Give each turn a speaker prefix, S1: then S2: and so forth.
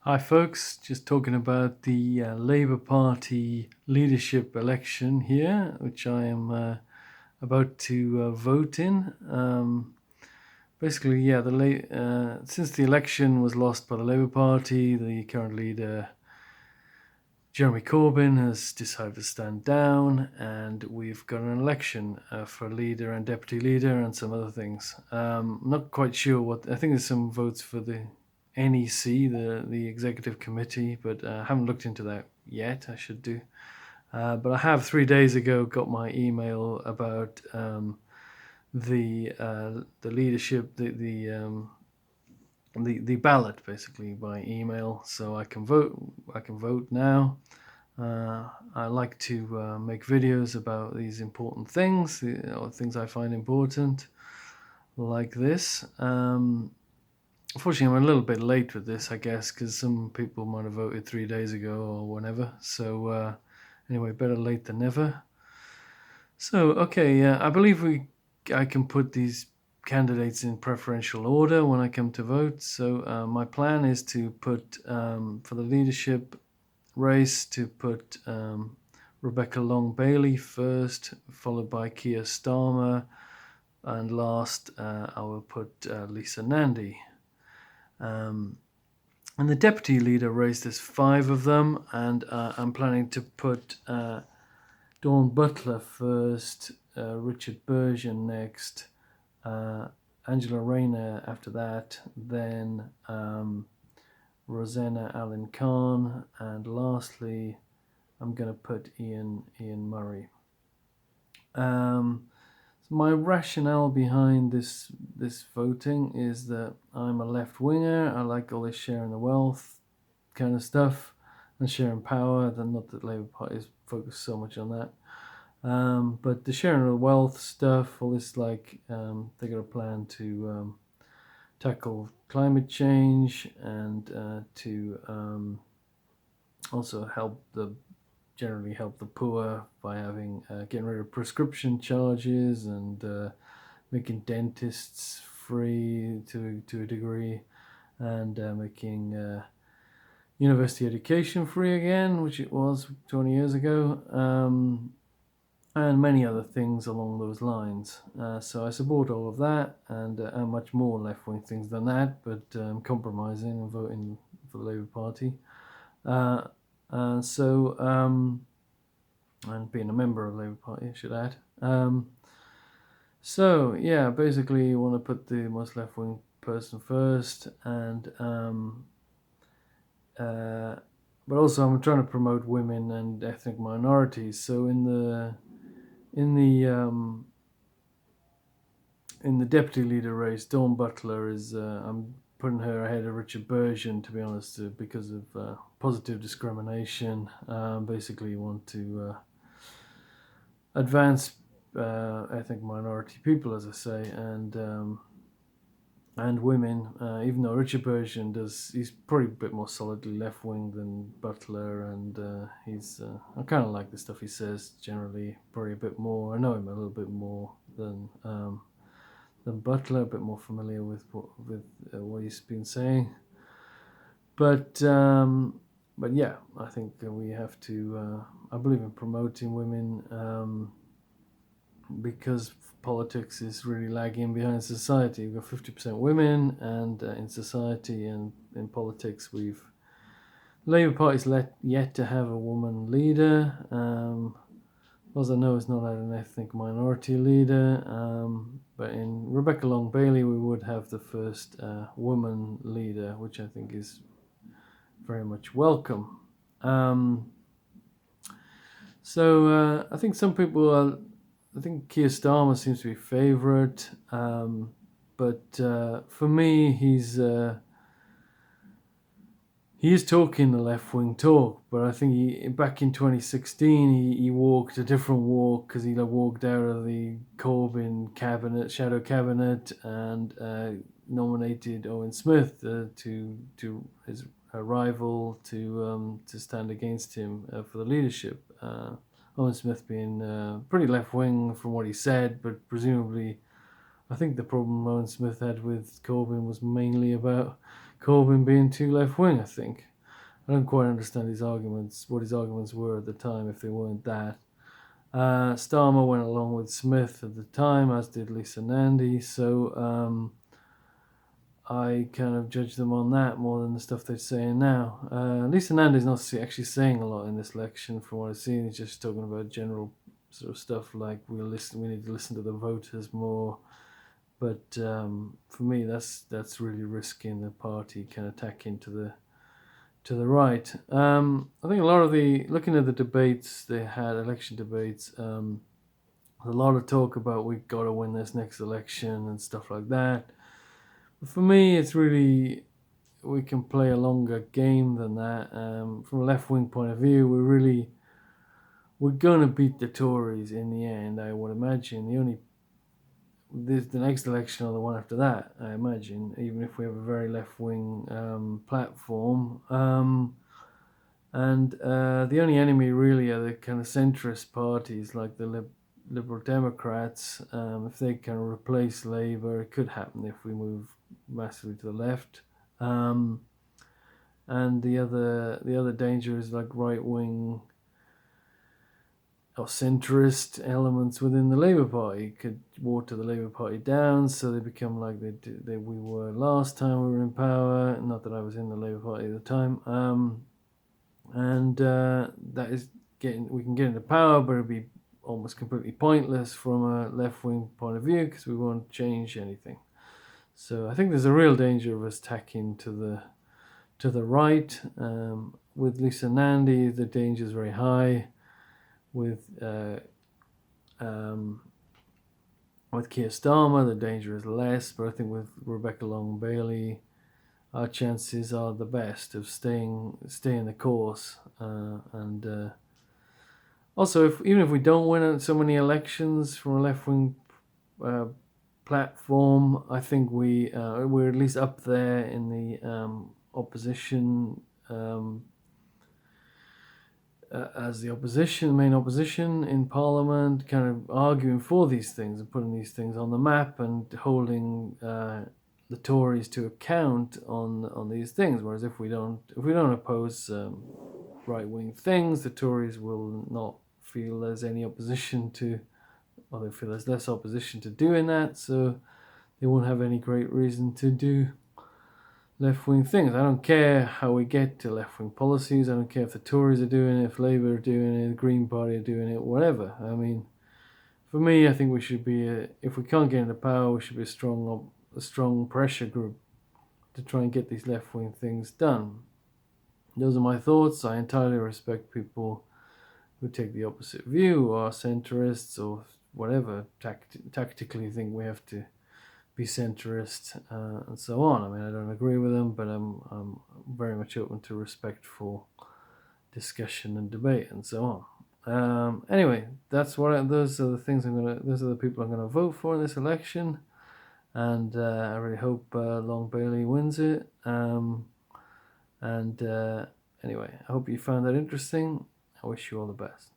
S1: Hi, folks. Just talking about the Labour Party leadership election here, which I am about to vote in. Basically, yeah, since the election was lost by the Labour Party, the current leader, Jeremy Corbyn, has decided to stand down, and we've got an election for leader and deputy leader and some other things. Not quite sure what. I think there's some votes for the NEC, the executive committee, but I haven't looked into that yet. I should do. But I have 3 days ago got my email about the leadership, the ballot basically by email, so I can vote. I can vote now. I like to make videos about these important things, or things I find important, like this. Unfortunately, I'm a little bit late with this, I guess, because some people might have voted 3 days ago or whenever. So anyway, better late than never. So okay, I believe I can put these candidates in preferential order when I come to vote. So my plan is to put for the leadership race to put Rebecca Long Bailey first, followed by Keir Starmer, and last I will put Lisa Nandy. And the deputy leader race, there's five of them, and I'm planning to put Dawn Butler first, Richard Burgon next, Angela Rayner after that, then Rosanna Allen Khan, and lastly, I'm going to put Ian Murray. So my rationale behind this voting is that I'm a left winger. I like all this sharing the wealth kind of stuff and sharing power. Not that Labour Party is focused so much on that. But the sharing of the wealth stuff, all this, like they got a plan to tackle climate change and to also generally help the poor by getting rid of prescription charges and making dentists free to a degree, and making university education free again, which it was 20 years ago, and many other things along those lines. So I support all of that and much more left-wing things than that, but compromising and voting for the Labour Party. And being a member of the Labour Party, I should add. So yeah, basically you want to put the most left-wing person first, and but also I'm trying to promote women and ethnic minorities. So in the deputy leader race, Dawn Butler is I'm putting her ahead of Richard Burgon, to be honest, because of positive discrimination. Basically, you want to advance ethnic minority people, as I say, and women. Even though Richard Burgon he's probably a bit more solidly left wing than Butler, and I kind of like the stuff he says generally. Probably a bit more. I know him a little bit more than Butler. A bit more familiar with what he's been saying, but yeah, I think we have to. I believe in promoting women. Because politics is really lagging behind society. We've got 50% women, and in society and in politics, Labour Party's yet to have a woman leader. As I know, it's not had an ethnic minority leader, but in Rebecca Long Bailey, we would have the first woman leader, which I think is very much welcome. So I think some people are. I think Keir Starmer seems to be favourite, but for me, he is talking the left wing talk. But I think back in 2016 he walked a different walk, because he walked out of the Corbyn cabinet, shadow cabinet, and nominated Owen Smith to his rival to stand against him for the leadership. Owen Smith being pretty left-wing from what he said, but presumably, I think the problem Owen Smith had with Corbyn was mainly about Corbyn being too left-wing, I think. I don't quite understand his arguments, what his arguments were at the time, if they weren't that. Starmer went along with Smith at the time, as did Lisa Nandy, so I kind of judge them on that more than the stuff they're saying now. Lisa Nandy's not actually saying a lot in this election, from what I've seen. He's just talking about general sort of stuff like we need to listen to the voters more. But for me, that's really risking the party kind of attacking to the right. I think a lot of looking at the debates they had, election debates, a lot of talk about we've got to win this next election and stuff like that. But for me, it's really, we can play a longer game than that. From a left-wing point of view, we're going to beat the Tories in the end, I would imagine. The next election or the one after that, I imagine, even if we have a very left-wing platform. And the only enemy really are the kind of centrist parties like the Liberal Democrats. If they can replace Labour, it could happen if we move massively to the left. And the other danger is like right-wing or centrist elements within the Labour Party could water the Labour Party down, so they become like we were last time we were in power. Not that I was in the Labour Party at the time. And that is we can get into power, but it'll be almost completely pointless from a left-wing point of view because we won't change anything. So I think there's a real danger of us tacking to the right. With Lisa Nandy, the danger is very high. With Keir Starmer, the danger is less, but I think with Rebecca Long-Bailey, our chances are the best of staying the course. And also, even if we don't win so many elections from a left-wing platform, I think we're at least up there in the opposition. As the main opposition in Parliament, kind of arguing for these things and putting these things on the map and holding the Tories to account on these things. Whereas if we don't oppose right-wing things, the Tories will not feel there's any opposition to, or they feel there's less opposition to doing that, so they won't have any great reason to do left-wing things. I don't care how we get to left-wing policies. I don't care if the Tories are doing it, if Labour are doing it, the Green Party are doing it, whatever. I mean, for me, I think we should be, if we can't get into power, we should be a strong pressure group to try and get these left-wing things done. Those are my thoughts. I entirely respect people who take the opposite view, or are centrists, or whatever, tactically think we have to be centrist and so on. I mean, I don't agree with them, but I'm very much open to respectful discussion and debate and so on. Anyway, those are the people I'm gonna vote for in this election, and I really hope Long-Bailey wins it. Anyway, I hope you found that interesting. I wish you all the best.